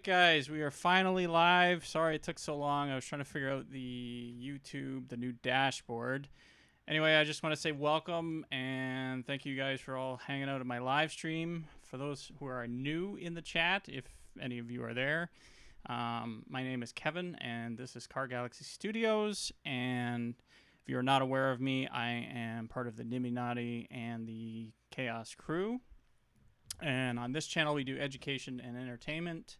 right, guys, we are finally live. Sorry it took so long. I was trying to figure out the YouTube, the new dashboard. Anyway, I just want to say welcome and thank you guys for all hanging out at my live stream. For those who are new in the chat, if any of you are there, my name is Kevin and this is Karr Galaxy Studios. And if you're not aware of me, I am part of the Nimminati and the ChaosCrew. And on this channel, we do education and entertainment,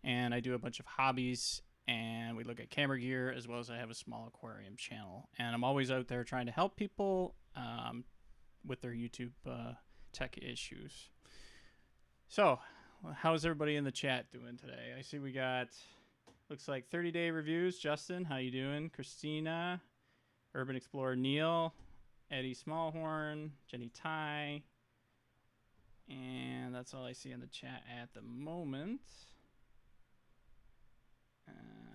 and I do a bunch of hobbies, and we look at camera gear, as well as I have a small aquarium channel. And I'm always out there trying to help people with their YouTube tech issues. So, how's everybody in the chat doing today? I see we got, looks like 30-day reviews. Justin, how you doing? Christina, Urban Explorer Neil, Eddie Smallhorn, Jenny Ty. And that's all I see in the chat at the moment.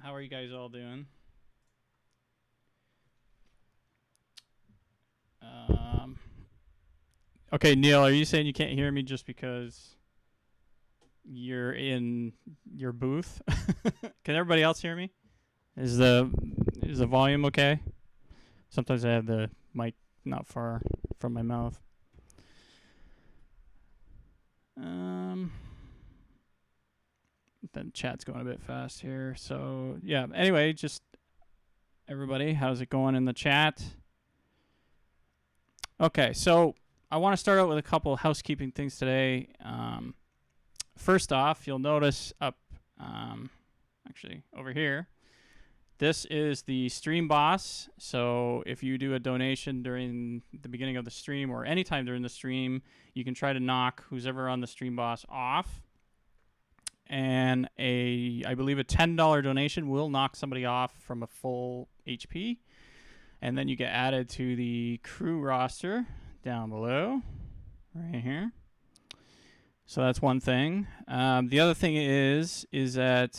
How are you guys all doing? Okay, Neil, are you saying you can't hear me just because you're in your booth? Can everybody else hear me? Is the volume okay? Sometimes I have the mic not far from my mouth. Then chat's going a bit fast here. So yeah, anyway, just everybody, how's it going in the chat? Okay, so I want to start out with a couple housekeeping things today. First off, you'll notice up, actually over here, this is the stream boss. So if you do a donation during the beginning of the stream or anytime during the stream, you can try to knock who's ever on the stream boss off. And I believe a $10 donation will knock somebody off from a full HP. And then you get added to the crew roster down below, right here. So that's one thing. The other thing is that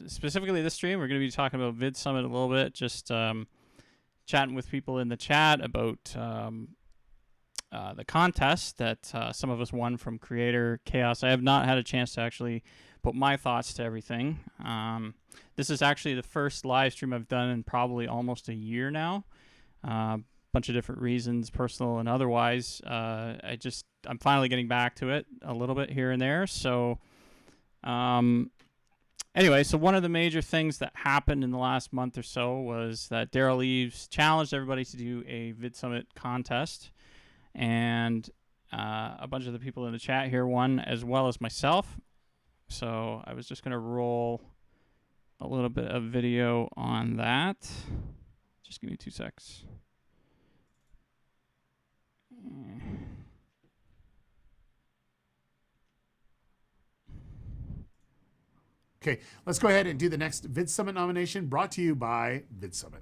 specifically this stream, we're going to be talking about Vidsummit a little bit, just chatting with people in the chat about the contest that some of us won from Creator Chaos. I have not had a chance to actually put my thoughts to everything. This is actually the first live stream I've done in probably almost a year now. Bunch of different reasons, personal and otherwise. I'm finally getting back to it a little bit here and there. So anyway, so one of the major things that happened in the last month or so was that Daryl Eves challenged everybody to do a Vidsummit contest. And a bunch of the people in the chat here won, as well as myself. So I was just going to roll a little bit of video on that. Just give me 2 secs. Okay, let's go ahead and do the next Vidsummit nomination, brought to you by Vidsummit.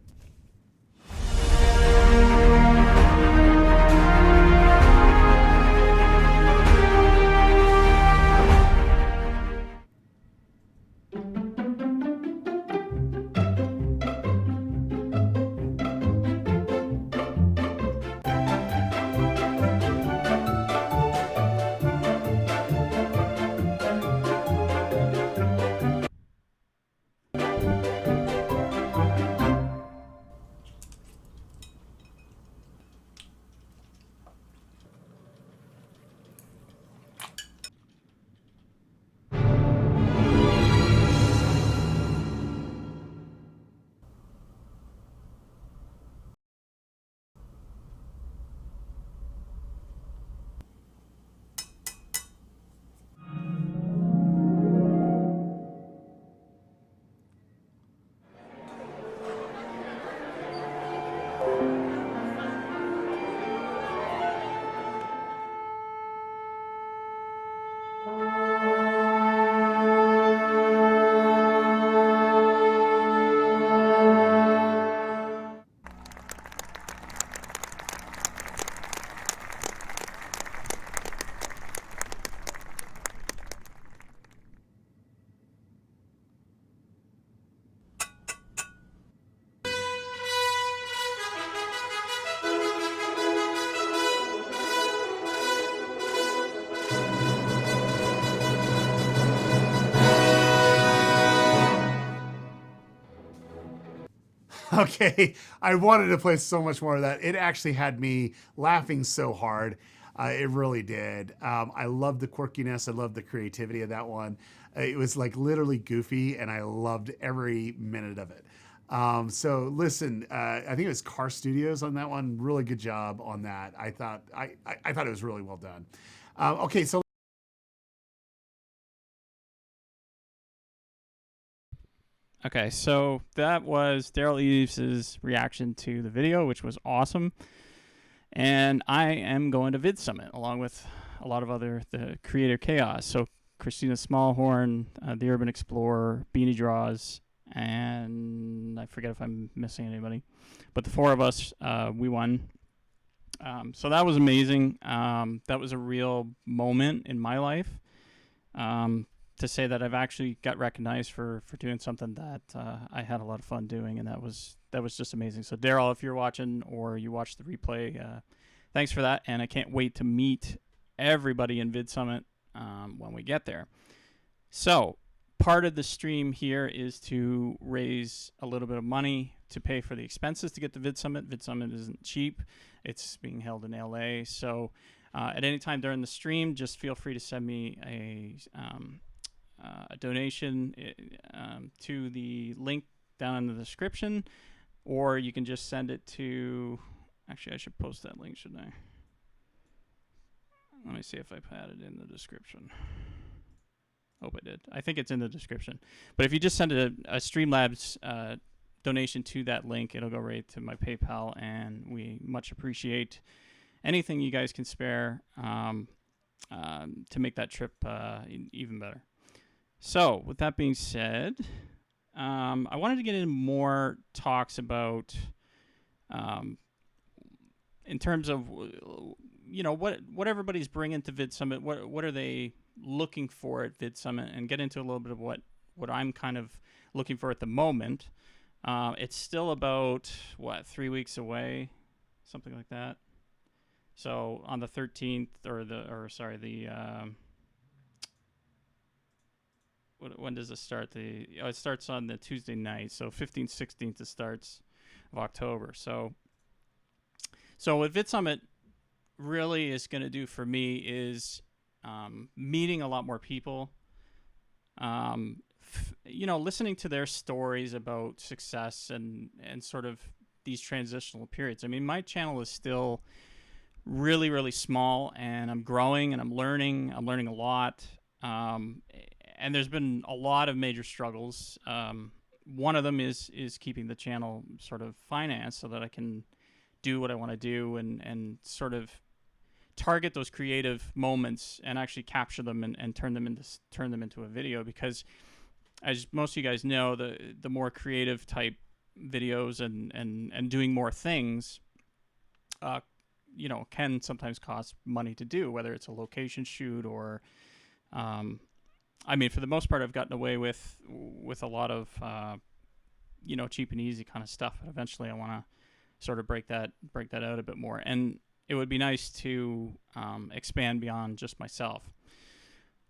Okay, I wanted to play so much more of that. It actually had me laughing so hard. It really did. I loved the quirkiness. I loved the creativity of that one. It was like literally goofy, and I loved every minute of it. So listen, I think it was Karr Studios on that one. Really good job on that. I thought it was really well done. Okay, so Okay, so that was Daryl Eves' reaction to the video, which was awesome. And I am going to Vidsummit along with a lot of the Creator Chaos. So Christina Smallhorn, the Urban Explorer, Beanie Draws, and I forget if I'm missing anybody. But the four of us, we won. So that was amazing. That was a real moment in my life. To say that I've actually got recognized for doing something that I had a lot of fun doing, and that was just amazing. So Daryl, if you're watching or you watch the replay, thanks for that, and I can't wait to meet everybody in Vidsummit when we get there. So part of the stream here is to raise a little bit of money to pay for the expenses to get to Vidsummit. Vidsummit isn't cheap. It's being held in LA, so at any time during the stream, just feel free to send me a donation to the link down in the description, or you can just send it to, actually I should post that link, shouldn't I? Let me see if I had it in the description. Hope I did. I think it's in the description. But if you just send a Streamlabs donation to that link, it'll go right to my PayPal, and we much appreciate anything you guys can spare to make that trip even better. So, with that being said, I wanted to get into more talks about, in terms of, what everybody's bringing to Vidsummit. What are they looking for at Vidsummit, and get into a little bit of what I'm kind of looking for at the moment. It's still about 3 weeks away, something like that. So on the 13th, when does it start? It starts on the Tuesday night, so 15th, 16th it starts of October. So what Vidsummit really is going to do for me is meeting a lot more people, listening to their stories about success and sort of these transitional periods. I mean, my channel is still really, really small, and I'm growing and I'm learning a lot. And there's been a lot of major struggles. One of them is keeping the channel sort of financed so that I can do what I want to do and sort of target those creative moments and actually capture them and turn them into a video, because as most of you guys know, the more creative type videos and doing more things can sometimes cost money to do, whether it's a location shoot or I mean, for the most part, I've gotten away with a lot of cheap and easy kind of stuff, but eventually I want to sort of break that out a bit more, and it would be nice to expand beyond just myself.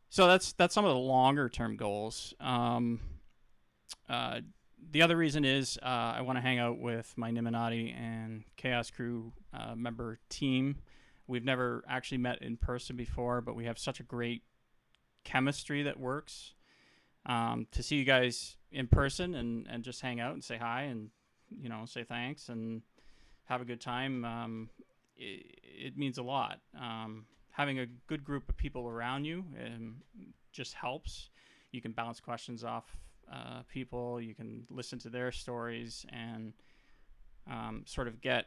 So that's some of the longer term goals. The other reason is I want to hang out with my Nimminati and ChaosCrew member team. We've never actually met in person before, but we have such a great chemistry that works. To see you guys in person and just hang out and say hi and say thanks and have a good time, it means a lot. Having a good group of people around you just helps. You can bounce questions off people. You can listen to their stories and sort of get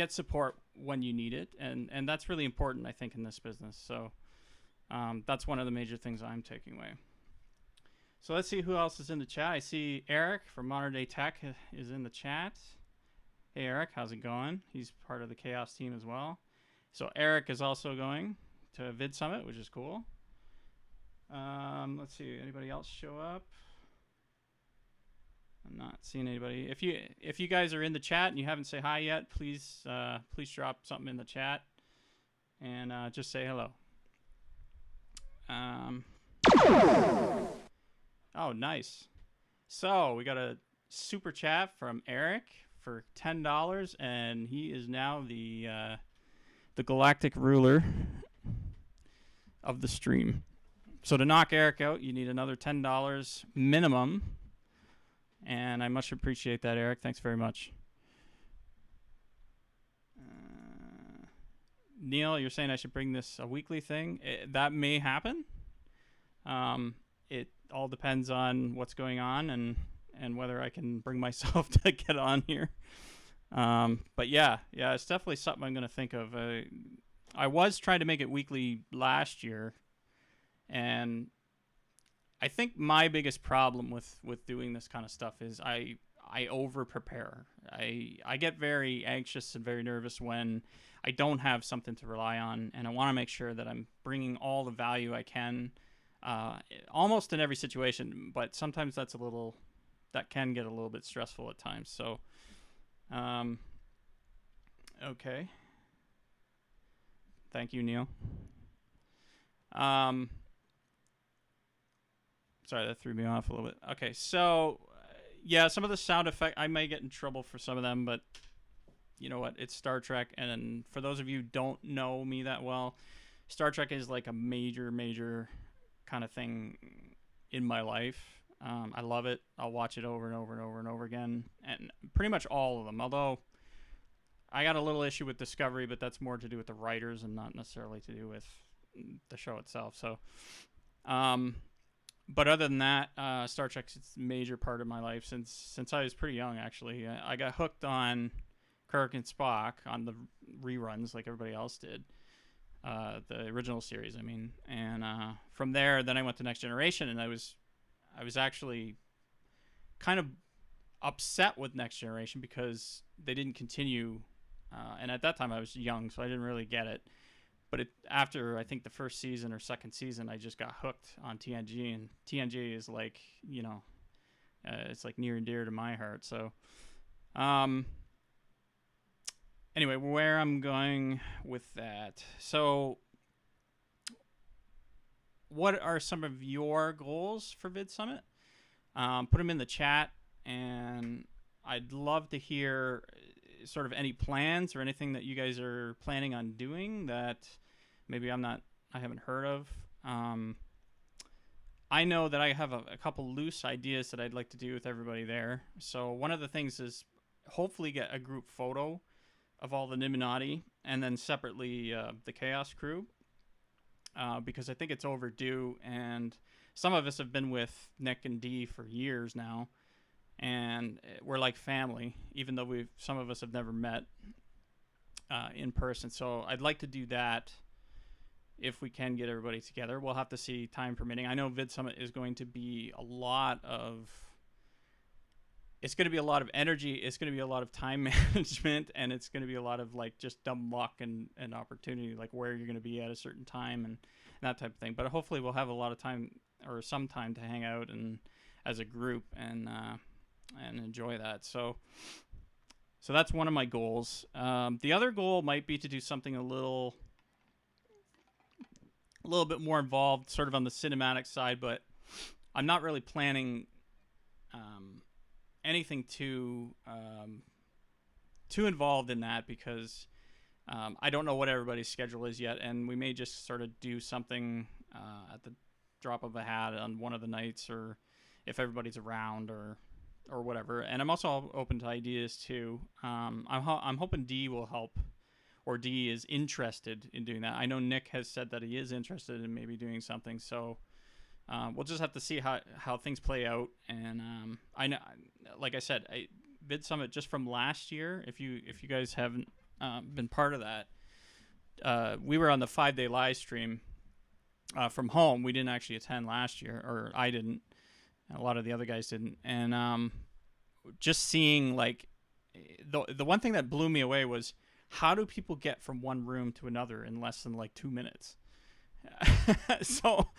support when you need it, and that's really important, I think, in this business. So that's one of the major things I'm taking away. So let's see who else is in the chat. I see Eric from Modern Day Tech is in the chat. Hey Eric, how's it going? He's part of the Chaos team as well. So Eric is also going to Vidsummit, which is cool. Let's see, anybody else show up? I'm not seeing anybody. If you guys are in the chat and you haven't said hi yet, please drop something in the chat and just say hello. Oh, nice. So we got a super chat from Eric for $10, and he is now the galactic ruler of the stream. So to knock Eric out, you need another $10 minimum, and I much appreciate that, Eric. Thanks very much. Neil, you're saying I should bring this a weekly thing. That may happen. It all depends on what's going on and whether I can bring myself to get on here. But yeah, it's definitely something I'm going to think of. I was trying to make it weekly last year, and I think my biggest problem with doing this kind of stuff is I over prepare. I get very anxious and very nervous when I don't have something to rely on, and I want to make sure that I'm bringing all the value I can, almost in every situation. But sometimes that can get a little bit stressful at times. So, okay. Thank you, Neil. Sorry, that threw me off a little bit. Okay, so yeah, some of the sound effect, I may get in trouble for some of them, but you know what? It's Star Trek, and for those of you who don't know me that well, Star Trek is like a major kind of thing in my life. I love it. I'll watch it over and over and over and over again, and pretty much all of them. Although I got a little issue with Discovery, but that's more to do with the writers and not necessarily to do with the show itself. So, but other than that, Star Trek's a major part of my life since I was pretty young. Actually, I got hooked on Kirk and Spock on the reruns like everybody else did, the original series. I mean, and from there, then I went to Next Generation, and I was actually kind of upset with Next Generation because they didn't continue. And at that time, I was young, so I didn't really get it. But after, I think, the first season or second season, I just got hooked on TNG. And TNG is like, it's like near and dear to my heart. So, anyway, where I'm going with that. So, what are some of your goals for Vidsummit? Put them in the chat, and I'd love to hear sort of any plans or anything that you guys are planning on doing that maybe I haven't heard of. I know that I have a couple loose ideas that I'd like to do with everybody there. So one of the things is hopefully get a group photo of all the Nimminati, and then separately the ChaosCrew, because I think it's overdue, and some of us have been with Nick and Dee for years now, and we're like family, even though some of us have never met in person. So I'd like to do that if we can get everybody together. We'll have to see, time permitting. I know VidSummit is going to be a lot of energy. It's going to be a lot of time management, and it's going to be a lot of like just dumb luck and opportunity, like where you're going to be at a certain time and that type of thing. But hopefully we'll have a lot of time or some time to hang out and as a group and enjoy that. So that's one of my goals. The other goal might be to do something a little bit more involved, sort of on the cinematic side, but I'm not really planning anything too involved in that because I don't know what everybody's schedule is yet, and we may just sort of do something at the drop of a hat on one of the nights, or if everybody's around, or whatever. And I'm also open to ideas too. I'm hoping Dee will help, or Dee is interested in doing that. I know Nick has said that he is interested in maybe doing something, so we'll just have to see how things play out. And I know, like I said, VidSummit just from last year, if you guys haven't been part of that, we were on the 5-day live stream from home. We didn't actually attend last year, or I didn't. A lot of the other guys didn't. And just seeing, like, the one thing that blew me away was, how do people get from one room to another in less than like 2 minutes? So,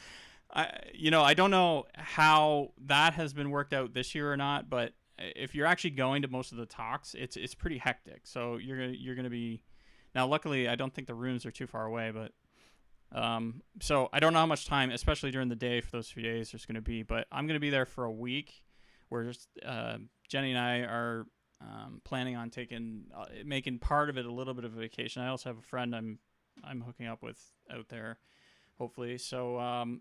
I don't know how that has been worked out this year or not, but if you're actually going to most of the talks, it's pretty hectic. So you're gonna be, now luckily I don't think the rooms are too far away, but so I don't know how much time, especially during the day for those few days, there's going to be, but I'm going to be there for a week, we're just, Jenny and I are planning on making part of it a little bit of a vacation. I also have a friend I'm hooking up with out there, hopefully. So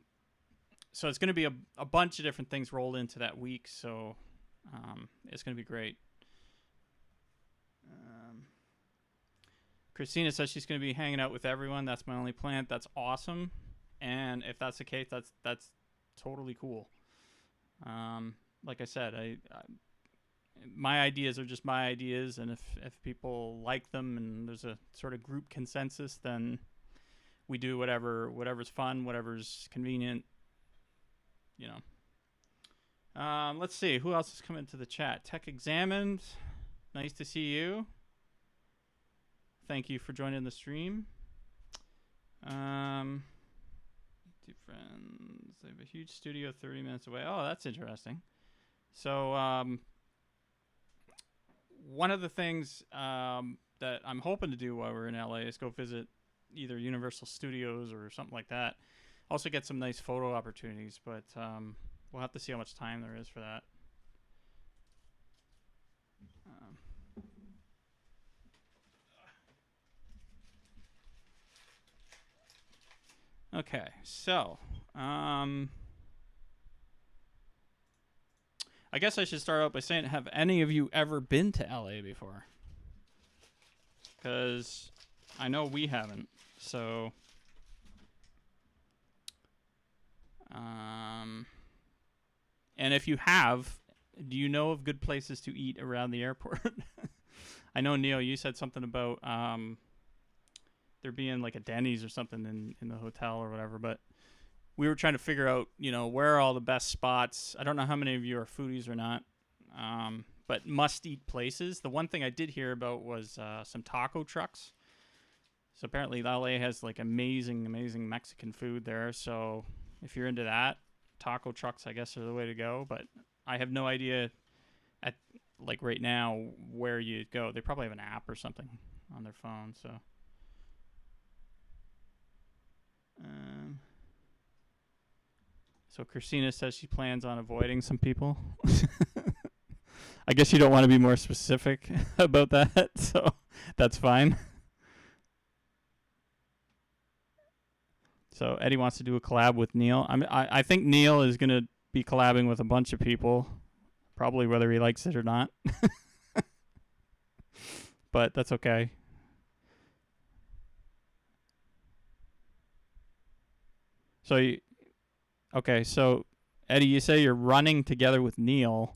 so it's going to be a bunch of different things rolled into that week. So it's going to be great. Christina says she's going to be hanging out with everyone. That's my only plan. That's awesome. And if that's the case, that's totally cool. Like I said, my ideas are just my ideas, and if people like them and there's a sort of group consensus, then we do whatever's fun, whatever's convenient, you know. Let's see who else has come into the chat. Tech Examined, nice to see you. Thank you for joining the stream. Two friends. They have a huge studio 30 minutes away. Oh, that's interesting. So one of the things that I'm hoping to do while we're in LA is go visit either Universal Studios or something like that. Also get some nice photo opportunities, but we'll have to see how much time there is for that. Okay, so I guess I should start out by saying, have any of you ever been to LA before? Because I know we haven't. So and if you have, do you know of good places to eat around the airport? I know, Neil, you said something about there being like a Denny's or something in the hotel or whatever, but we were trying to figure out, you know, where are all the best spots. I don't know how many of you are foodies or not, but must-eat places. The one thing I did hear about was some taco trucks. So apparently LA has like amazing Mexican food there. So if you're into that, taco trucks, I guess, are the way to go. But I have no idea at like right now where you go. They probably have an app or something on their phone. So. So Christina says she plans on avoiding some people. I guess you don't want to be more specific about that, so that's fine. So Eddie wants to do a collab with Neil. I think Neil is going to be collabing with a bunch of people, probably whether he likes it or not. But that's okay. So, okay, so Eddie, you say you're running together with Neil,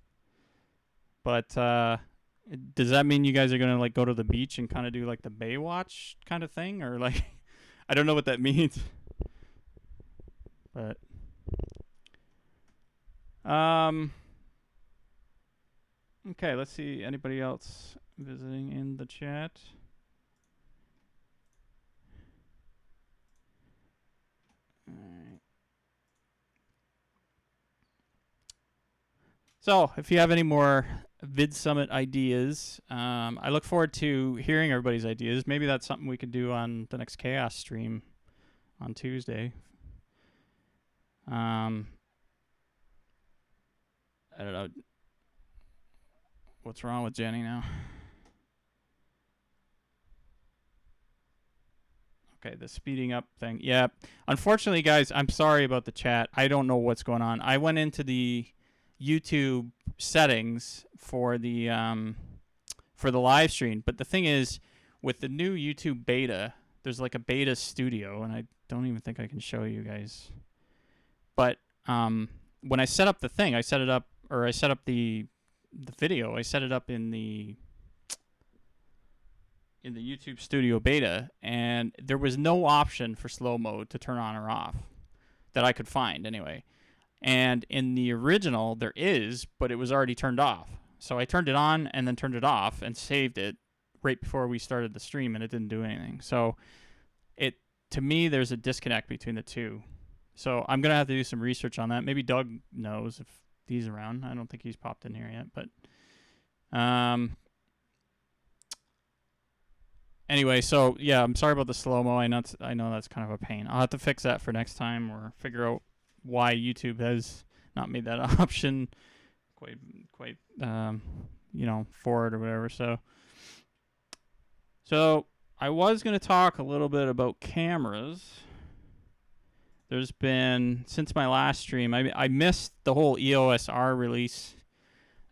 but does that mean you guys are gonna like go to the beach and kind of do like the Baywatch kind of thing, or like I don't know what that means, but okay, let's see anybody else visiting in the chat. So, if you have any more Vidsummit ideas, I look forward to hearing everybody's ideas. Maybe that's something we could do on the next Chaos stream on Tuesday. I don't know. What's wrong with Jenny now? Okay, the speeding up thing. Yeah. Unfortunately, guys, I'm sorry about the chat. I don't know what's going on. I went into the YouTube settings for the live stream, but the thing is, with the new YouTube beta, there's like a beta studio, and I don't even think I can show you guys. But when I set up the thing, I set up the video. I set it up in the YouTube Studio beta, and there was no option for slow mode to turn on or off that I could find anyway. And in the original, there is, but it was already turned off. So I turned it on and then turned it off and saved it right before we started the stream, and it didn't do anything. So to me, there's a disconnect between the two. So I'm going to have to do some research on that. Maybe Doug knows if he's around. I don't think he's popped in here yet, but anyway, so yeah, I'm sorry about the slow-mo. I know that's kind of a pain. I'll have to fix that for next time or figure out why YouTube has not made that option quite forward or whatever. So I was going to talk a little bit about cameras. There's been, since my last stream, I missed the whole EOS R release,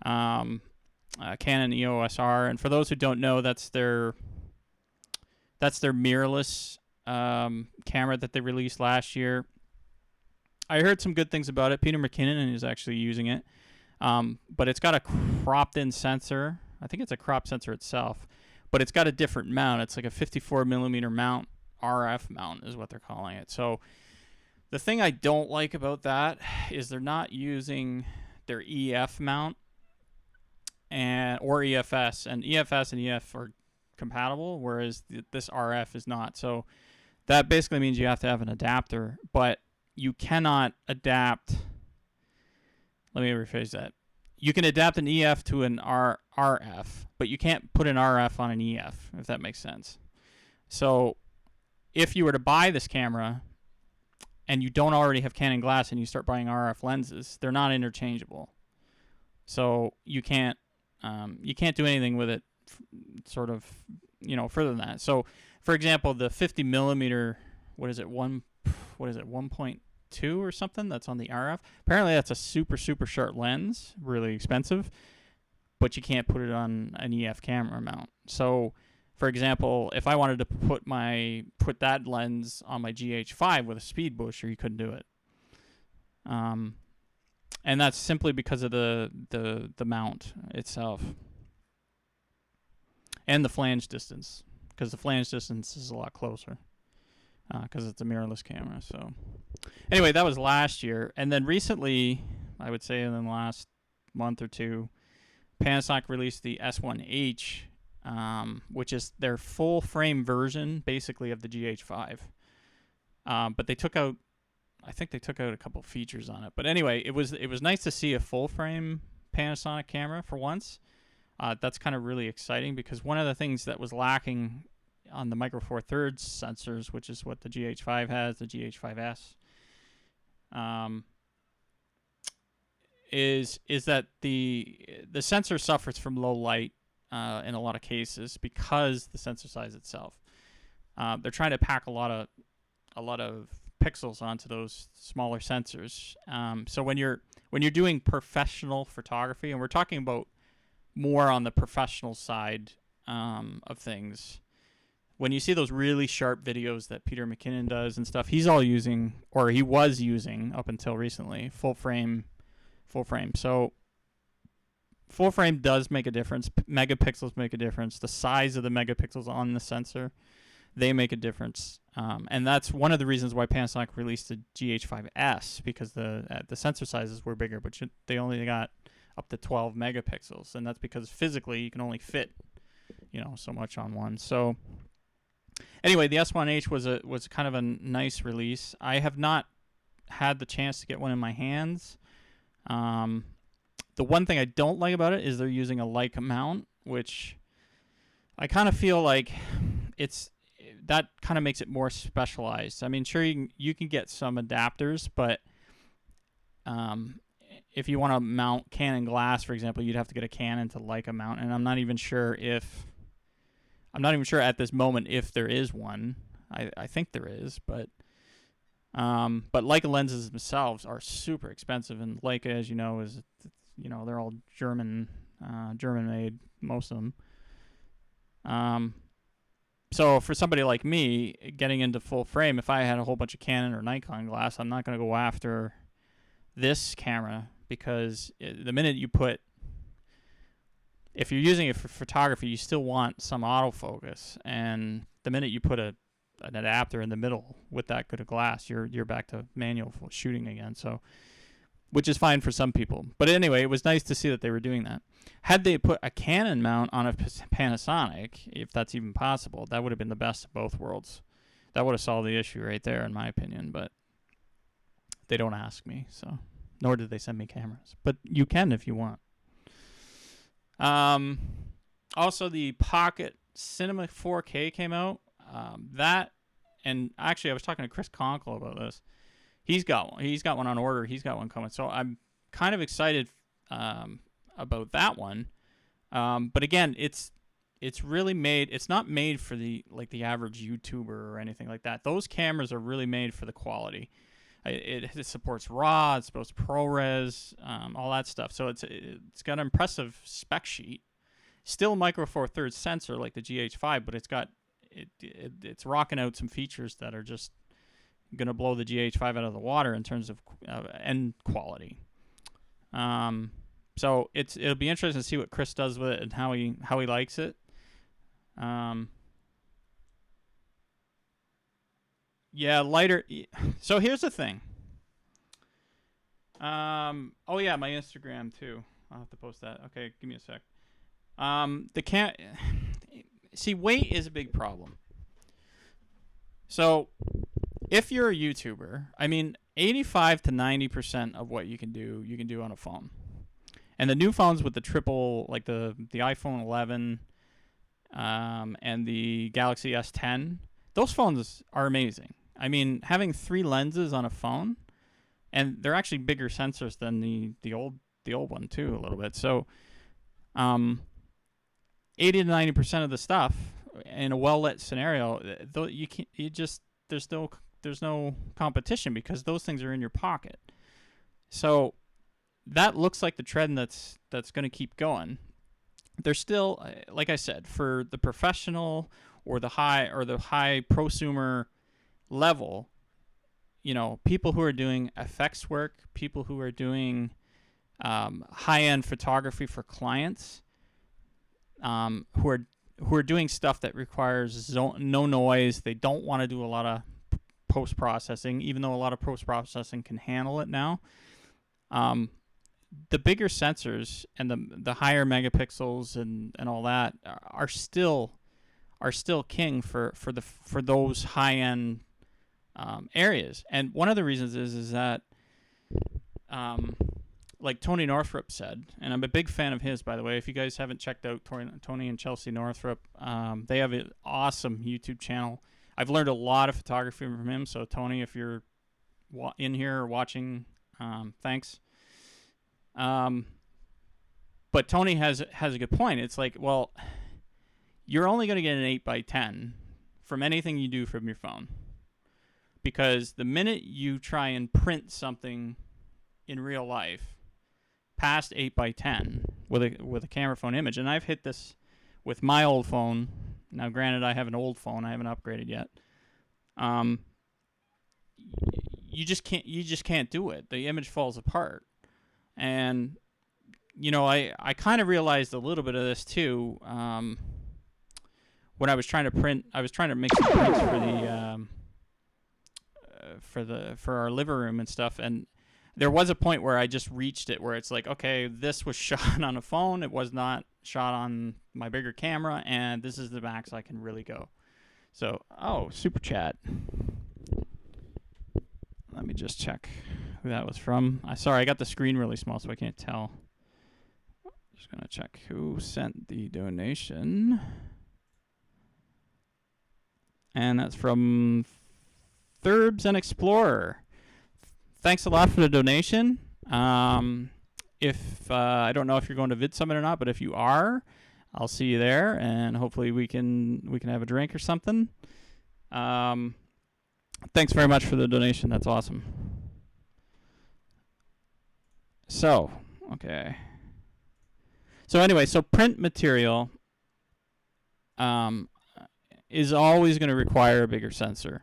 Canon EOS R, and for those who don't know, that's their mirrorless camera that they released last year. I heard some good things about it. Peter McKinnon is actually using it, but it's got a cropped-in sensor. I think it's a crop sensor itself, but it's got a different mount. It's like a 54mm mount, RF mount is what they're calling it. So the thing I don't like about that is they're not using their EF mount or EFS, and EFS and EF are compatible, whereas this RF is not. So that basically means you have to have an adapter, but you cannot adapt. Let me rephrase that. You can adapt an EF to an RF, but you can't put an RF on an EF, if that makes sense. So if you were to buy this camera and you don't already have Canon glass and you start buying RF lenses, they're not interchangeable. So you can't do anything with it sort of, further than that. So for example, the 50mm, 1.2 or something that's on the RF. Apparently that's a super, super sharp lens, really expensive, but you can't put it on an EF camera mount. So for example, if I wanted to put that lens on my GH5 with a speed booster, you couldn't do it. And that's simply because of the mount itself. And the flange distance, because the flange distance is a lot closer. Because it's a mirrorless camera. So anyway, that was last year. And then recently, I would say in the last month or two, Panasonic released the S1H, which is their full frame version, basically, of the GH5. But they took out a couple features on it. But anyway, it was nice to see a full frame Panasonic camera for once. That's kind of really exciting, because one of the things that was lacking on the Micro Four Thirds sensors, which is what the GH5 has, the GH5S, is that the sensor suffers from low light in a lot of cases because the sensor size itself. They're trying to pack a lot of pixels onto those smaller sensors. So when you're doing professional photography, and we're talking about more on the professional side of things, when you see those really sharp videos that Peter McKinnon does and stuff, he was using up until recently full frame. So full frame does make a difference. Megapixels make a difference. The size of the megapixels on the sensor, they make a difference. And that's one of the reasons why Panasonic released the GH5S, because the sensor sizes were bigger, but they only got up to 12 megapixels, and that's because physically you can only fit, so much on one. So anyway, the S1H was kind of a nice release. I have not had the chance to get one in my hands. The one thing I don't like about it is they're using a Leica mount, which I kind of feel like that kind of makes it more specialized. I mean, sure, you can get some adapters, but if you want to mount Canon glass, for example, you'd have to get a Canon to Leica mount, and I'm not even sure at this moment if there is one. I think there is, but Leica lenses themselves are super expensive, and Leica, as you know, is they're all German made, most of them. So for somebody like me getting into full frame, if I had a whole bunch of Canon or Nikon glass, I'm not going to go after this camera, because the minute if you're using it for photography, you still want some autofocus, and the minute you put an adapter in the middle with that good of glass, you're back to manual shooting again. So, which is fine for some people. But anyway, it was nice to see that they were doing that. Had they put a Canon mount on a Panasonic, if that's even possible, that would have been the best of both worlds. That would have solved the issue right there, in my opinion. But they don't ask me, so nor did they send me cameras. But you can if you want. Also, the Pocket Cinema 4K came out. That, and actually, I was talking to Chris Conkle about this. He's got one. He's got one on order. He's got one coming. So I'm kind of excited about that one. But again, it's really made. It's not made for the average YouTuber or anything like that. Those cameras are really made for the quality. It supports RAW, it supports ProRes, all that stuff. So it's got an impressive spec sheet. Still micro four thirds sensor like the GH5, but it's rocking out some features that are just gonna blow the GH5 out of the water in terms of end quality. So it'll be interesting to see what Chris does with it and how he likes it. Yeah, lighter. So here's the thing. Oh yeah, my Instagram too. I'll have to post that. Okay, give me a sec. See, weight is a big problem. So if you're a YouTuber, I mean, 85 to 90% of what you can do on a phone. And the new phones with the triple, like the iPhone 11 and the Galaxy S10, those phones are amazing. I mean, having 3 lenses on a phone, and they're actually bigger sensors than the old one too, a little bit. So 80 to 90% of the stuff in a well-lit scenario, there's no competition because those things are in your pocket. So that looks like the trend that's going to keep going. There's still, like I said, for the professional or the high prosumer level, people who are doing effects work, people who are doing high-end photography for clients, who are doing stuff that requires no noise. They don't want to do a lot of post-processing, even though a lot of post-processing can handle it now. The bigger sensors and the higher megapixels and all that are still king for those high-end areas. And one of the reasons is that like Tony Northrup said, and I'm a big fan of his, by the way. If you guys haven't checked out Tony and Chelsea Northrup, they have an awesome YouTube channel. I've learned a lot of photography from him. So Tony, if you're in here or watching, thanks. But Tony has a good point. It's like, well, you're only going to get an 8x10 from anything you do from your phone, because the minute you try and print something in real life past 8x10 with a camera phone image, and I've hit this with my old phone. Now, granted, I have an old phone; I haven't upgraded yet. You just can't do it. The image falls apart. And, I kind of realized a little bit of this too when I was trying to print. I was trying to make some prints for our living room and stuff. And there was a point where I just reached it where it's like, okay, this was shot on a phone. It was not shot on my bigger camera, and this is the max I can really go. So, super chat. Let me just check who that was from. Sorry, I got the screen really small, so I can't tell. Just going to check who sent the donation. And that's from Thurbs and Explorer. Thanks a lot for the donation. If I don't know if you're going to Vidsummit or not, but if you are, I'll see you there, and hopefully we can have a drink or something. Thanks very much for the donation. That's awesome. So, okay. So anyway, print material is always going to require a bigger sensor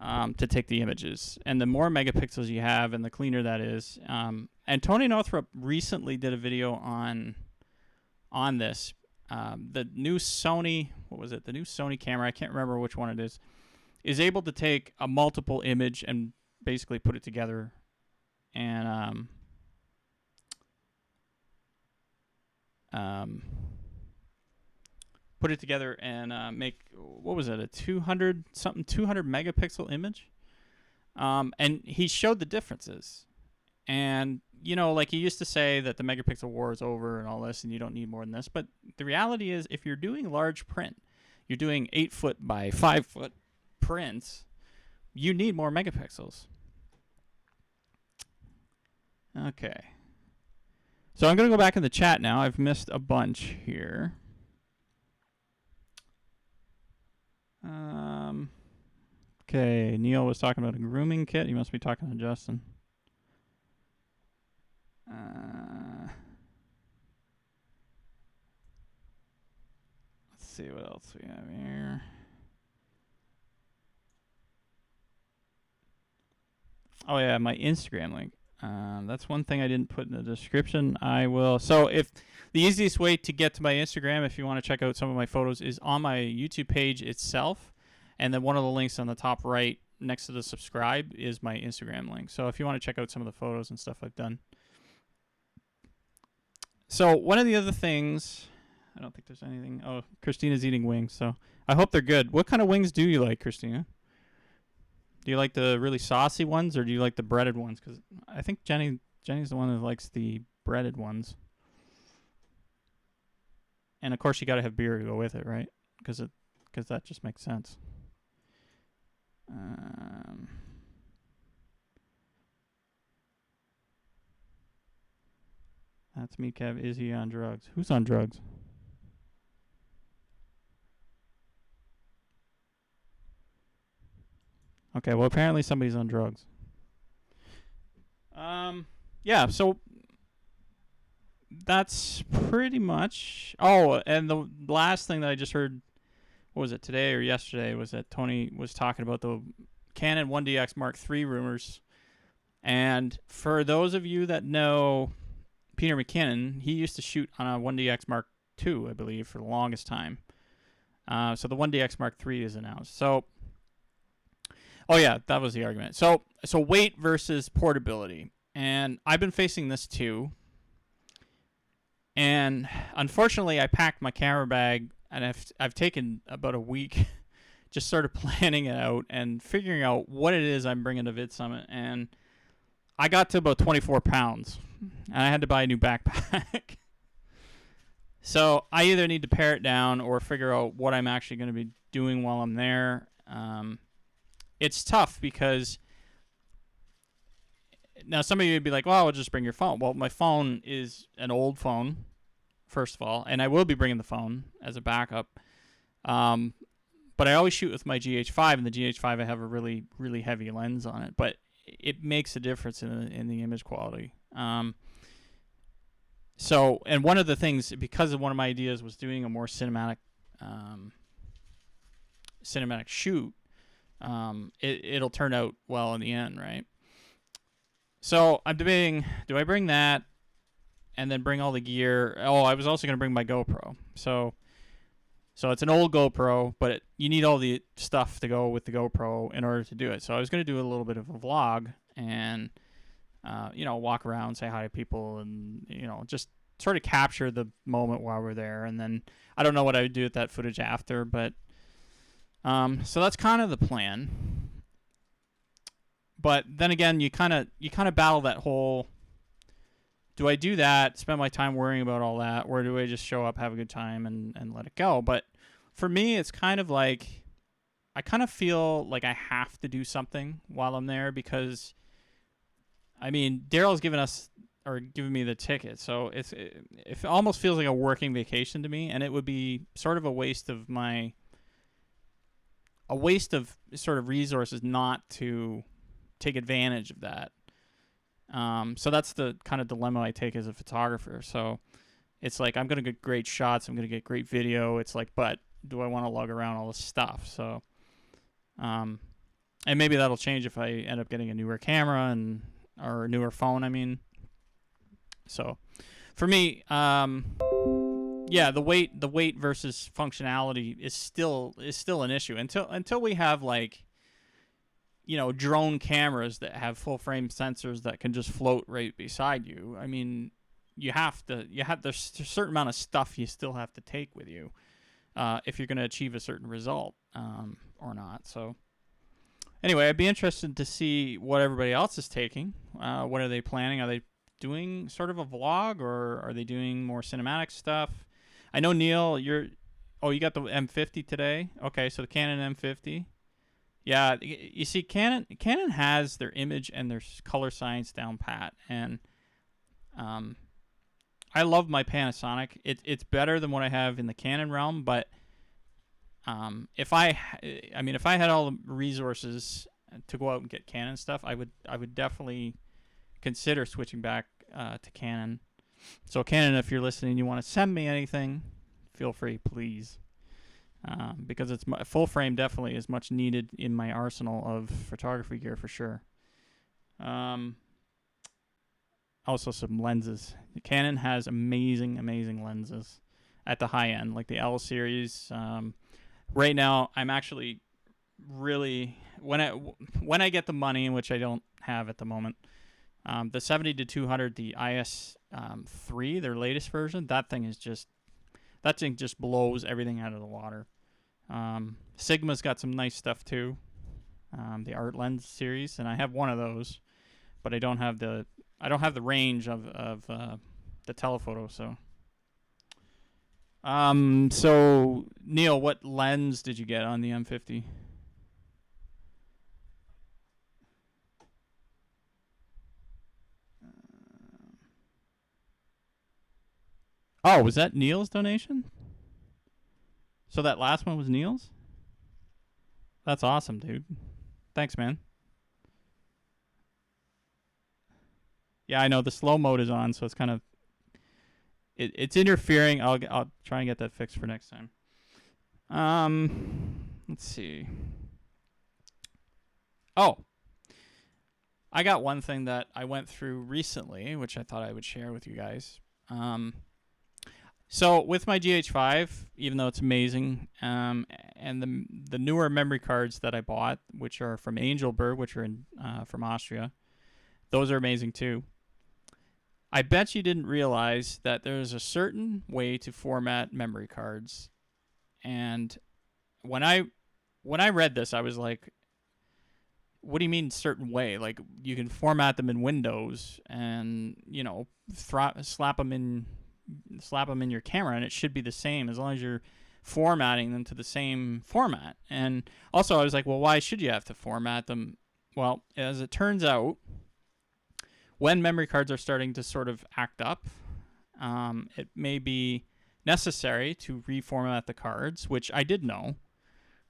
to take the images. And the more megapixels you have and the cleaner that is. And Tony Northrup recently did a video on this. The new Sony, the new Sony camera, I can't remember which one it is able to take a multiple image and basically put it together and make, a 200 megapixel image. And he showed the differences. And, like he used to say that the megapixel war is over and all this, and you don't need more than this. But the reality is, if you're doing large print, you're doing 8-foot by 5-foot prints, you need more megapixels. Okay. So I'm going to go back in the chat now. I've missed a bunch here. Okay, Neil was talking about a grooming kit. You must be talking to Justin. Let's see what else we have here. Oh yeah, my Instagram link. That's one thing I didn't put in the description. I will. So if the easiest way to get to my Instagram, if you want to check out some of my photos, is on my YouTube page itself. And then one of the links on the top right next to the subscribe is my Instagram link. So if you want to check out some of the photos and stuff I've done. So one of the other things, I don't think there's anything. Oh, Christina's eating wings. So I hope they're good. What kind of wings do you like, Christina? Do you like the really saucy ones or do you like the breaded ones? Because I think Jenny's the one that likes the breaded ones. And of course you got to have beer to go with it, right? Because that just makes sense. That's me, Kev. Is he on drugs? Who's on drugs? Okay, well, apparently somebody's on drugs. Yeah, so that's pretty much... Oh, and the last thing that I just heard, what was it, today or yesterday, was that Tony was talking about the Canon 1DX Mark III rumors. And for those of you that know Peter McKinnon, he used to shoot on a 1DX Mark II, I believe, for the longest time. So the 1DX Mark III is announced. So... Oh, yeah, that was the argument. So weight versus portability. And I've been facing this too. And unfortunately, I packed my camera bag, and I've taken about a week just sort of planning it out and figuring out what it is I'm bringing to Vidsummit. And I got to about 24 pounds, and I had to buy a new backpack. So I either need to pare it down or figure out what I'm actually going to be doing while I'm there. It's tough because now some of you would be like, well, I'll just bring your phone. Well, my phone is an old phone, first of all, and I will be bringing the phone as a backup. But I always shoot with my GH5, and the GH5 I have a really, really heavy lens on it, but it makes a difference in the image quality. So, and one of the things, because of one of my ideas was doing a more cinematic shoot, it'll turn out well in the end, right? So I'm debating, do I bring that and then bring all the gear? Oh, I was also going to bring my GoPro. So it's an old GoPro, but you need all the stuff to go with the GoPro in order to do it. So I was going to do a little bit of a vlog and, walk around, say hi to people and, just sort of capture the moment while we're there. And then I don't know what I would do with that footage after, but so that's kind of the plan. But then again, you kind of battle that whole, do I do that, spend my time worrying about all that, or do I just show up, have a good time, and let it go? But for me, it's kind of like, I kind of feel like I have to do something while I'm there because, I mean, Daryl's giving me the ticket, so it almost feels like a working vacation to me, and it would be sort of a waste of sort of resources not to take advantage of that. So that's the kind of dilemma I take as a photographer. So it's like, I'm going to get great shots. I'm going to get great video. It's like, but do I want to lug around all this stuff? So, and maybe that'll change if I end up getting a newer camera or a newer phone. I mean, so for me, yeah, the weight versus functionality is still an issue until we have like, drone cameras that have full frame sensors that can just float right beside you. I mean, there's a certain amount of stuff you still have to take with you if you're going to achieve a certain result or not. So anyway, I'd be interested to see what everybody else is taking. What are they planning? Are they doing sort of a vlog or are they doing more cinematic stuff? I know, Neil, you got the M50 today. Okay, so the Canon M50. Yeah, you see, Canon has their image and their color science down pat, and I love my Panasonic. It's better than what I have in the Canon realm, but if I had all the resources to go out and get Canon stuff, I would definitely consider switching back to Canon. So Canon, if you're listening, you want to send me anything, feel free, please. Because it's full frame definitely is much needed in my arsenal of photography gear for sure. Also some lenses. Canon has amazing lenses at the high end, like the L series. Right now, I'm actually really when I get the money, which I don't have at the moment. The 70-200, the IS 3, their latest version, that thing just blows everything out of the water. Sigma's got some nice stuff too. The Art Lens series, and I have one of those, but I don't have the range of the telephoto. So Neil, what lens did you get on the M50? Oh, was that Neil's donation? So that last one was Neil's? That's awesome, dude. Thanks, man. Yeah, I know the slow mode is on, so it's kind of it's interfering. I'll try and get that fixed for next time. Let's see. Oh, I got one thing that I went through recently, which I thought I would share with you guys. So with my GH5, even though it's amazing, and the newer memory cards that I bought, which are from Angelberg, which are from Austria, those are amazing too. I bet you didn't realize that there's a certain way to format memory cards, and when I read this, I was like, "What do you mean certain way? Like you can format them in Windows, and slap them in your camera, and it should be the same as long as you're formatting them to the same format." And also, I was like, "Well, why should you have to format them?" Well, as it turns out, when memory cards are starting to sort of act up, it may be necessary to reformat the cards, which I did know,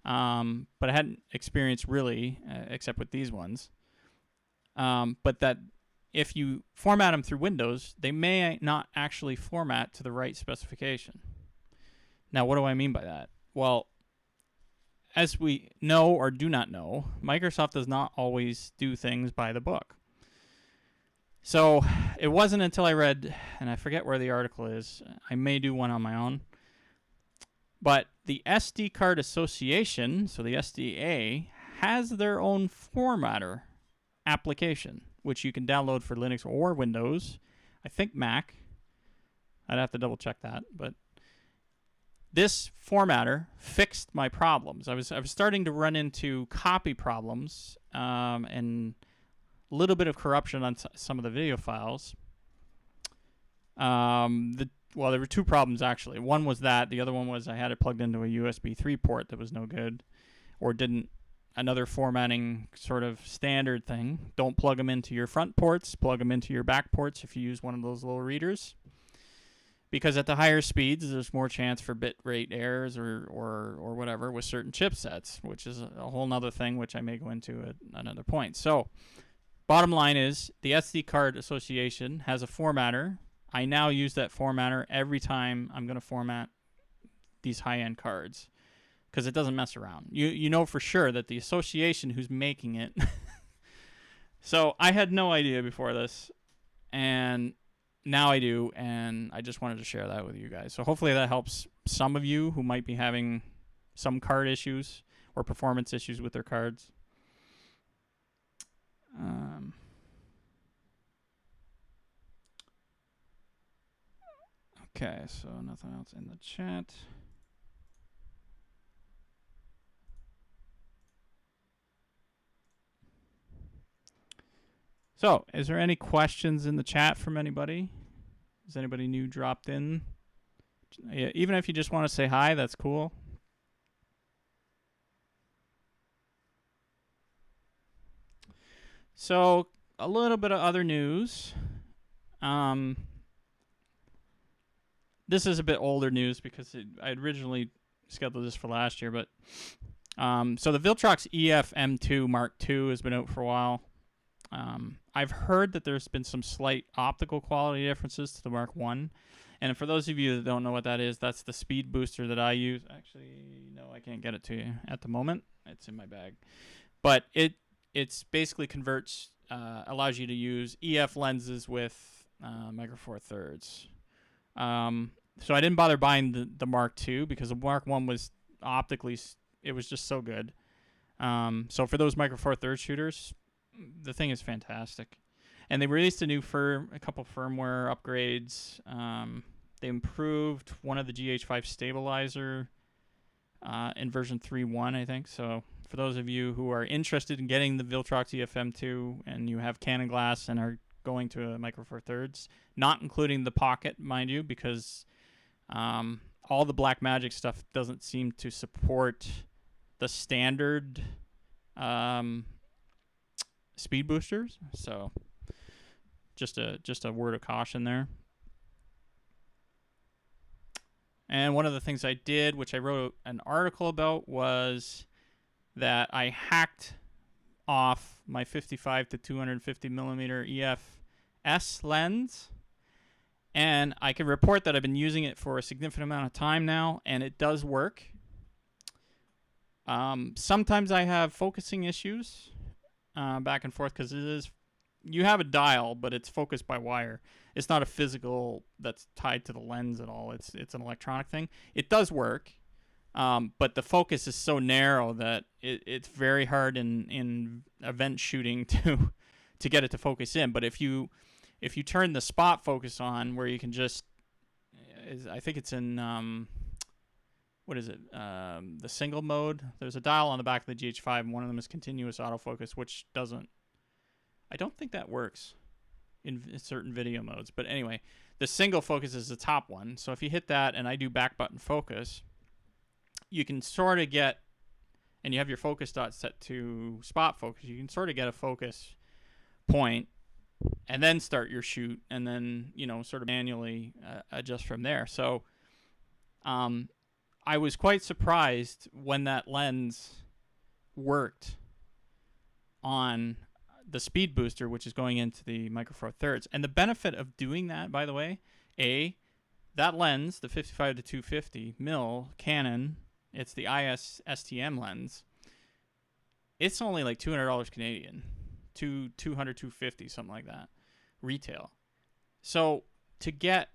but I hadn't experienced really, except with these ones. But that if you format them through Windows, they may not actually format to the right specification. Now, what do I mean by that? Well, as we know or do not know, Microsoft does not always do things by the book. So it wasn't until I read, and I forget where the article is, I may do one on my own, but the SD Card Association, so the SDA, has their own formatter application, which you can download for Linux or Windows. I think Mac. I'd have to double check that, but this formatter fixed my problems. I was starting to run into copy problems and a little bit of corruption on some of the video files. There were two problems actually. One was that. The other one was I had it plugged into a USB 3 port that was no good, or didn't. Another formatting sort of standard thing. Don't plug them into your front ports. Plug them into your back ports if you use one of those little readers. Because at the higher speeds, there's more chance for bit rate errors or whatever with certain chipsets, which is a whole other thing, which I may go into at another point. So, bottom line is, the SD Card Association has a formatter. I now use that formatter every time I'm going to format these high-end cards, because it doesn't mess around. You know for sure that the association who's making it. So I had no idea before this, and now I do, and I just wanted to share that with you guys. So hopefully that helps some of you who might be having some card issues or performance issues with their cards. Okay, so nothing else in the chat. So, is there any questions in the chat from anybody? Is anybody new dropped in? Yeah, even if you just want to say hi, that's cool. So, a little bit of other news. this is a bit older news because I originally scheduled this for last year, but so the Viltrox EF M2 Mark II has been out for a while. I've heard that there's been some slight optical quality differences to the Mark I. And for those of you that don't know what that is, that's the speed booster that I use. Actually, no, I can't get it to you at the moment. It's in my bag. But it's basically converts, allows you to use EF lenses with Micro Four Thirds. So I didn't bother buying the Mark II because the Mark I was optically, it was just so good. So for those Micro Four Thirds shooters, the thing is fantastic. And they released a couple firmware upgrades. They improved one of the GH5 stabilizer in version 3.1, I think. So for those of you who are interested in getting the Viltrox EFM2 and you have Canon glass and are going to a Micro Four Thirds, not including the pocket, mind you, because all the Blackmagic stuff doesn't seem to support the standard speed boosters. So just a word of caution there. And one of the things I did, which I wrote an article about, was that I hacked off my 55 to 250 millimeter EF S lens, and I can report that I've been using it for a significant amount of time now, and it does work. Sometimes I have focusing issues back and forth because you have a dial, but it's focused by wire. It's not a physical that's tied to the lens at all. It's an electronic thing. It does work, but the focus is so narrow that it's very hard in event shooting to get it to focus in. But if you turn the spot focus on, where you can just, I think it's in what is it? The single mode. There's a dial on the back of the GH5, and one of them is continuous autofocus, which doesn't. I don't think that works in certain video modes. But anyway, the single focus is the top one. So if you hit that and I do back button focus, you can sort of get, and you have your focus dot set to spot focus, you can sort of get a focus point and then start your shoot and then, sort of manually adjust from there. So I was quite surprised when that lens worked on the speed booster, which is going into the Micro Four Thirds. And the benefit of doing that, by the way, that lens, the 55 to 250 mil Canon, it's the IS STM lens. It's only like $200 Canadian, 200, 250, something like that, retail. So to get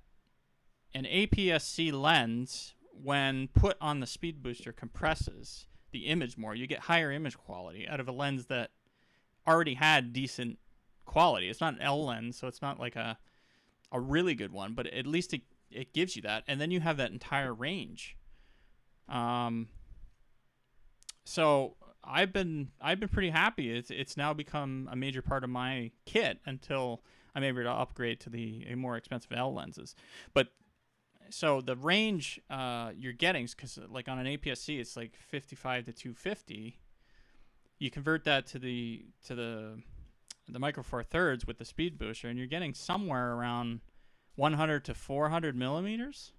an APS-C lens, when put on the speed booster, compresses the image more. You get higher image quality out of a lens that already had decent quality. It's not an L lens, so it's not like a really good one, but at least it gives you that, and then you have that entire range. So I've been pretty happy. It's now become a major part of my kit until I'm able to upgrade to a more expensive L lenses. But so the range you're getting, because like on an APS-C, it's like 55 to 250. You convert that to the Micro Four Thirds with the speed booster, and you're getting somewhere around 100 to 400 millimeters.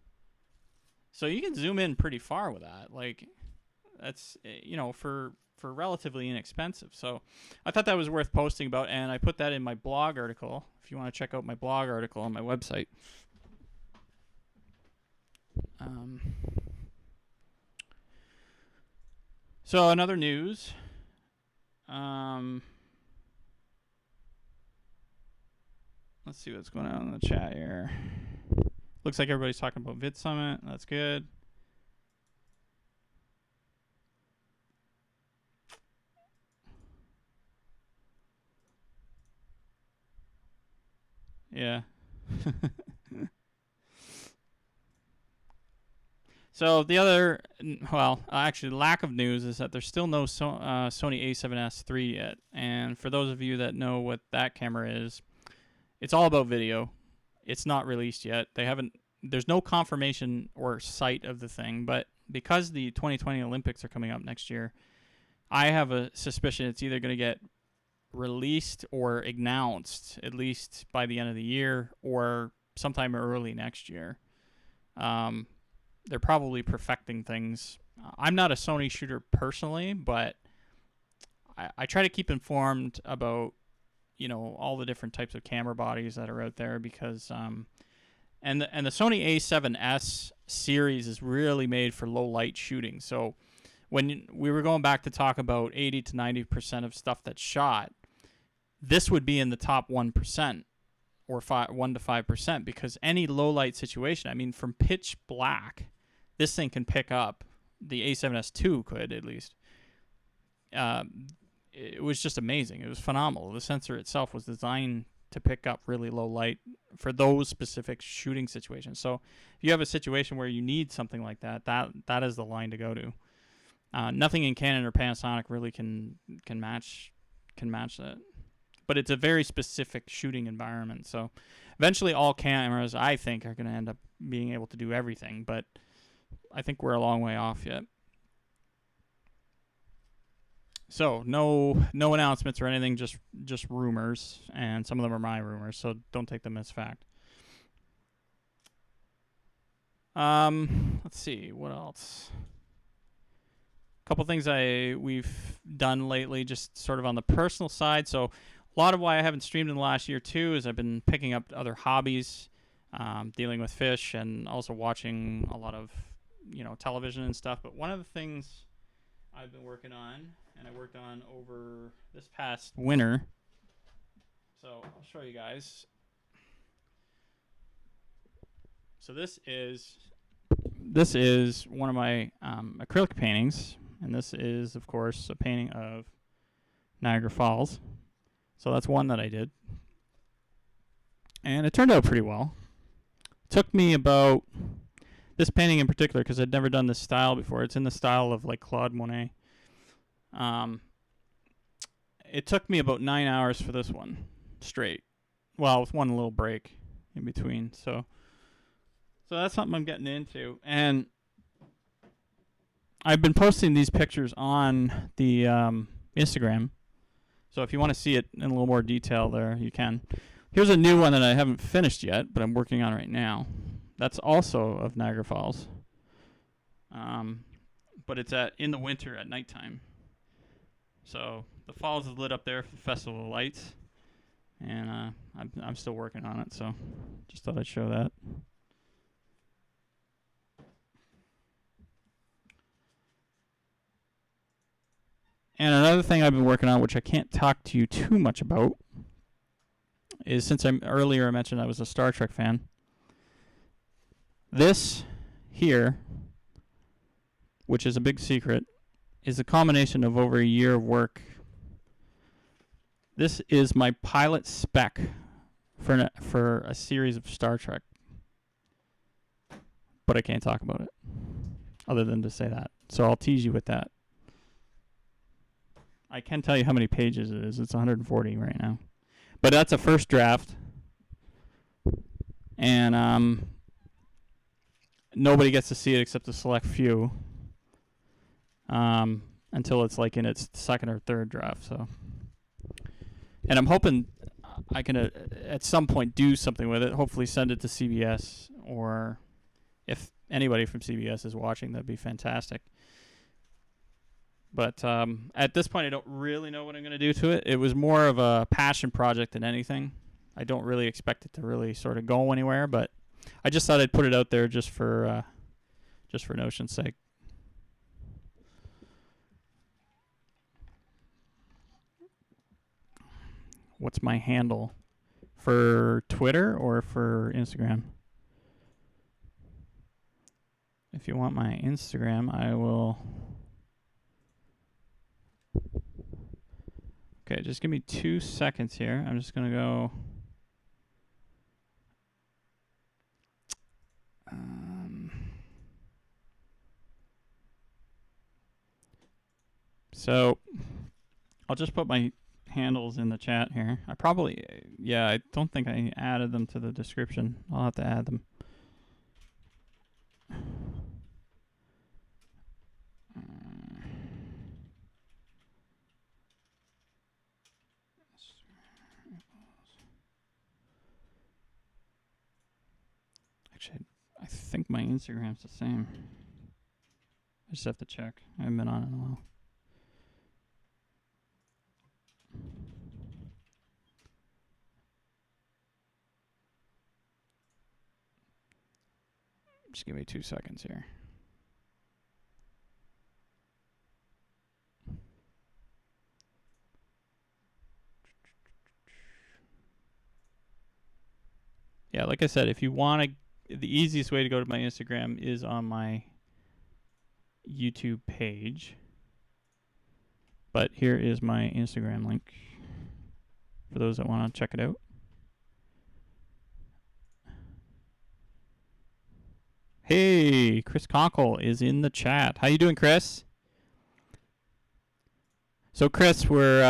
So you can zoom in pretty far with that. Like that's for relatively inexpensive. So I thought that was worth posting about, and I put that in my blog article. If you want to check out my blog article on my website. So another news. Let's see what's going on in the chat here. Looks like everybody's talking about Vidsummit. That's good. Yeah. So the other, lack of news is that there's still no Sony A7S III yet. And for those of you that know what that camera is, it's all about video. It's not released yet. There's no confirmation or sight of the thing, but because the 2020 Olympics are coming up next year, I have a suspicion it's either going to get released or announced, at least by the end of the year or sometime early next year. they're probably perfecting things. I'm not a Sony shooter personally, but I try to keep informed about, you know, all the different types of camera bodies that are out there, because and the Sony A7S series is really made for low light shooting. So when we were going back to talk about 80 to 90% of stuff that's shot, this would be in the top 1% or 1 to 5%, because any low light situation, I mean, from pitch black, this thing can pick up. The A7S II could, at least. It was just amazing. It was phenomenal. The sensor itself was designed to pick up really low light for those specific shooting situations. So if you have a situation where you need something like that, that is the line to go to. Nothing in Canon or Panasonic really can match that. But it's a very specific shooting environment. So eventually all cameras, I think, are going to end up being able to do everything. But I think we're a long way off yet. So no announcements or anything, just rumors, and some of them are my rumors, so don't take them as fact. Let's see, what else? A couple things we've done lately, just sort of on the personal side. So a lot of why I haven't streamed in the last year too is I've been picking up other hobbies, dealing with fish, and also watching a lot of, you know, television and stuff. But one of the things I've been working on, and I worked on over this past winter, so I'll show you guys. So this is one of my acrylic paintings, and this is, of course, a painting of Niagara Falls. So that's one that I did, and it turned out pretty well. It took me about, this painting in particular, because I'd never done this style before. It's in the style of like Claude Monet. It took me about 9 hours for this one straight. Well, with one little break in between. So that's something I'm getting into. And I've been posting these pictures on the Instagram. So if you want to see it in a little more detail there, you can. Here's a new one that I haven't finished yet, but I'm working on right now. That's also of Niagara Falls. But it's in the winter at nighttime. So the falls is lit up there for the Festival of Lights, and I'm still working on it. So just thought I'd show that. And another thing I've been working on, which I can't talk to you too much about, is since earlier I mentioned I was a Star Trek fan. This here, which is a big secret, is a combination of over a year of work. This is my pilot spec for a series of Star Trek. But I can't talk about it, other than to say that. So I'll tease you with that. I can tell you how many pages it is. It's 140 right now. But that's a first draft. And nobody gets to see it except a select few. Until it's like in its second or third draft. So, and I'm hoping I can at some point do something with it. Hopefully send it to CBS, or if anybody from CBS is watching, that'd be fantastic. But at this point, I don't really know what I'm going to do to it. It was more of a passion project than anything. I don't really expect it to really sort of go anywhere, but I just thought I'd put it out there just for notion's sake. What's my handle? For Twitter or for Instagram? If you want my Instagram, I will... Okay, just give me 2 seconds here. I'm just going to go... So, I'll just put my handles in the chat here. I don't think I added them to the description. I'll have to add them. Actually, I think my Instagram's the same. I just have to check. I haven't been on in a while. Just give me 2 seconds here. Yeah, like I said, if you want to, the easiest way to go to my Instagram is on my YouTube page. But here is my Instagram link for those that want to check it out. Hey, Chris Conkle is in the chat. How you doing, Chris? So, Chris, we're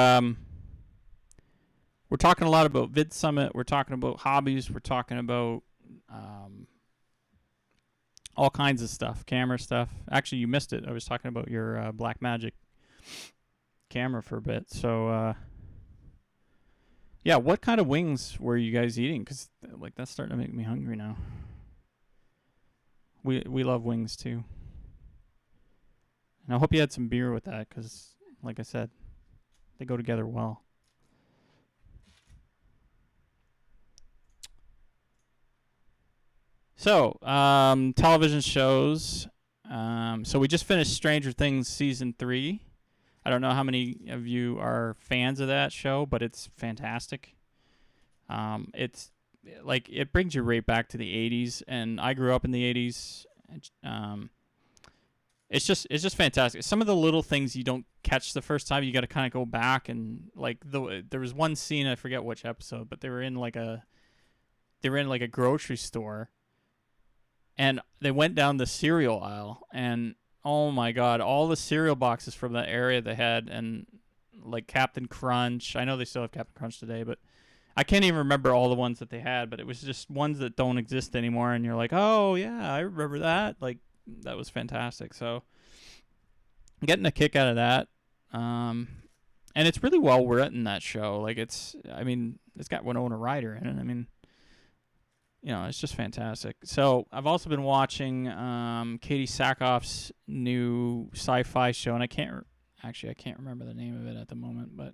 talking a lot about Vidsummit. We're talking about hobbies. We're talking about all kinds of stuff, camera stuff. Actually, you missed it. I was talking about your Blackmagic camera for a bit. So, yeah, what kind of wings were you guys eating? Because like that's starting to make me hungry now. We love wings too. And I hope you had some beer with that, because, like I said, they go together well. So, television shows. So we just finished Stranger Things season 3. I don't know how many of you are fans of that show, but it's fantastic. It's like it brings you right back to the 80s, and I grew up in the 80s. It's just fantastic. Some of the little things you don't catch the first time, you got to kind of go back and like there was one scene, I forget which episode, but they were in like a grocery store, and they went down the cereal aisle, and oh my God, all the cereal boxes from that area they had, and like Captain Crunch. I know they still have Captain Crunch today, but I can't even remember all the ones that they had, but it was just ones that don't exist anymore, and you're like, oh yeah, I remember that. Like, that was fantastic. So I'm getting a kick out of that. And it's really well written, that show. Like, it's got Winona Ryder in it. I mean, it's just fantastic. So I've also been watching Katie Sackhoff's new sci-fi show, and I can't remember the name of it at the moment, but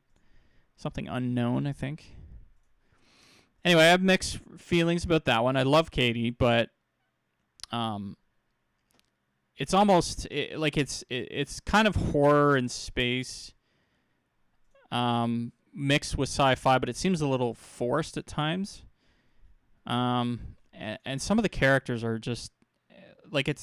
something Unknown, I think. Anyway, I have mixed feelings about that one. I love Katie, but it's almost it's kind of horror and space mixed with sci-fi, but it seems a little forced at times. And some of the characters are just like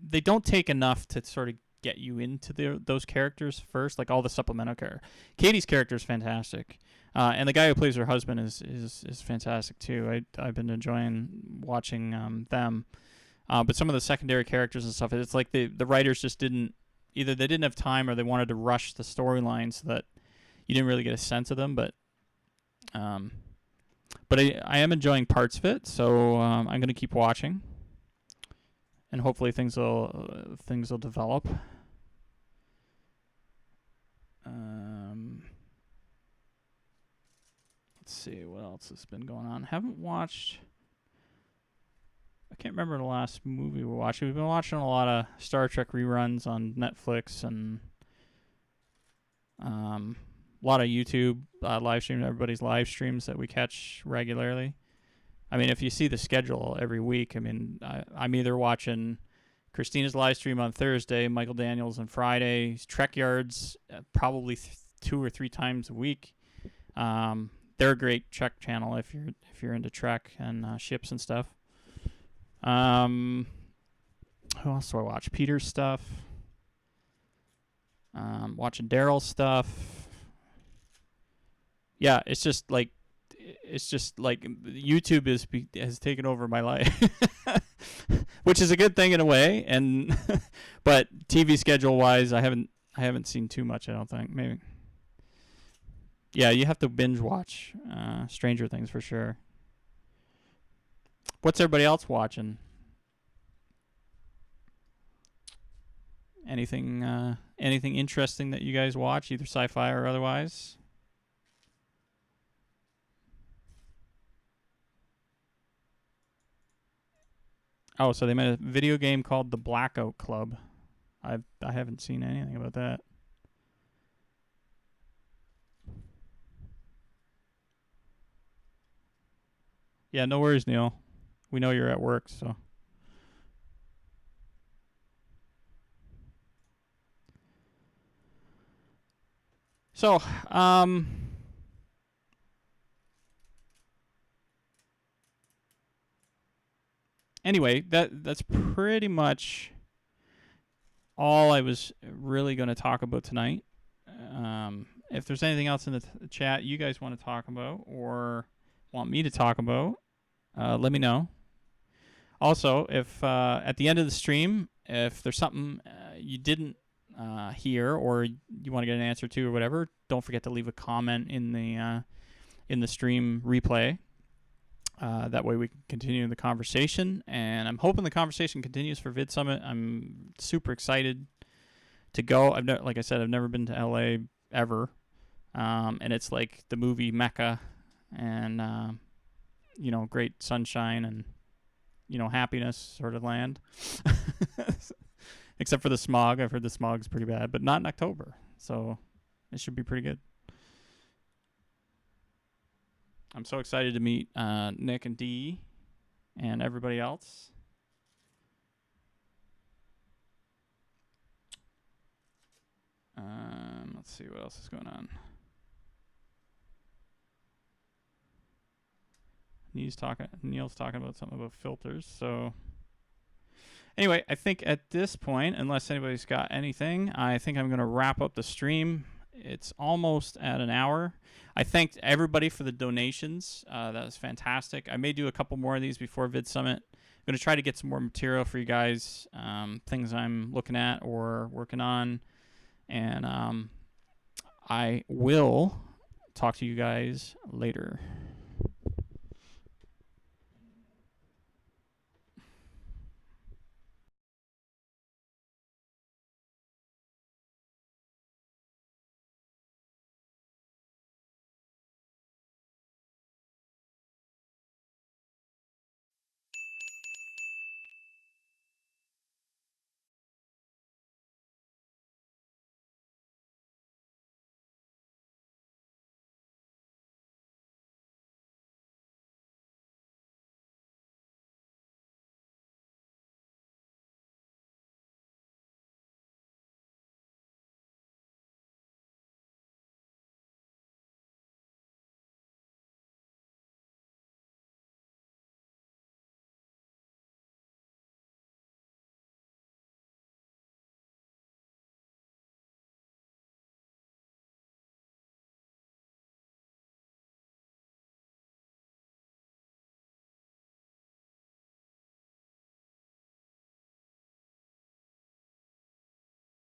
they don't take enough to sort of get you into those characters first, like all the supplemental characters. Katie's character is fantastic. And the guy who plays her husband is fantastic too. I've been enjoying watching them. But some of the secondary characters and stuff, it's like the writers just didn't have time, or they wanted to rush the storyline so that you didn't really get a sense of them. But I am enjoying parts of it, so I'm going to keep watching, and hopefully things will develop. Let's see what else has been going on. Haven't watched. I can't remember the last movie we're watching. We've been watching a lot of Star Trek reruns on Netflix, and a lot of YouTube live stream. Everybody's live streams that we catch regularly. I mean, if you see the schedule every week, I mean, I'm either watching Christina's live stream on Thursday, Michael Daniels on Friday, Trek Yards probably 2 or 3 times a week. They're a great Trek channel if you're into Trek and ships and stuff. Who else do I watch? Peter's stuff. Watching Daryl's stuff. Yeah, it's just like YouTube has taken over my life, which is a good thing in a way. And but TV schedule wise, I haven't seen too much. I don't think. Maybe. Yeah, you have to binge watch Stranger Things for sure. What's everybody else watching? Anything interesting that you guys watch, either sci-fi or otherwise? Oh, so they made a video game called The Blackout Club. I haven't seen anything about that. Yeah, no worries, Neil. We know you're at work, so. So, anyway, that's pretty much all I was really going to talk about tonight. If there's anything else in the chat you guys want to talk about or want me to talk about, let me know. Also, if at the end of the stream, if there's something you didn't hear or you want to get an answer to or whatever, don't forget to leave a comment in the stream replay. That way we can continue the conversation, and I'm hoping the conversation continues for Vidsummit. I'm super excited to go. Like I said, I've never been to LA ever, and it's like the movie Mecca, and great sunshine and happiness sort of land. Except for the smog. I've heard the smog's pretty bad, but not in October, so it should be pretty good. I'm so excited to meet Nick and Dee and everybody else. Let's see what else is going on. Neil's talking about something about filters. So anyway, I think at this point, unless anybody's got anything, I think I'm going to wrap up the stream. It's almost at an hour. I thanked everybody for the donations. That was fantastic. I may do a couple more of these before VidSummit. I'm going to try to get some more material for you guys, things I'm looking at or working on. And I will talk to you guys later.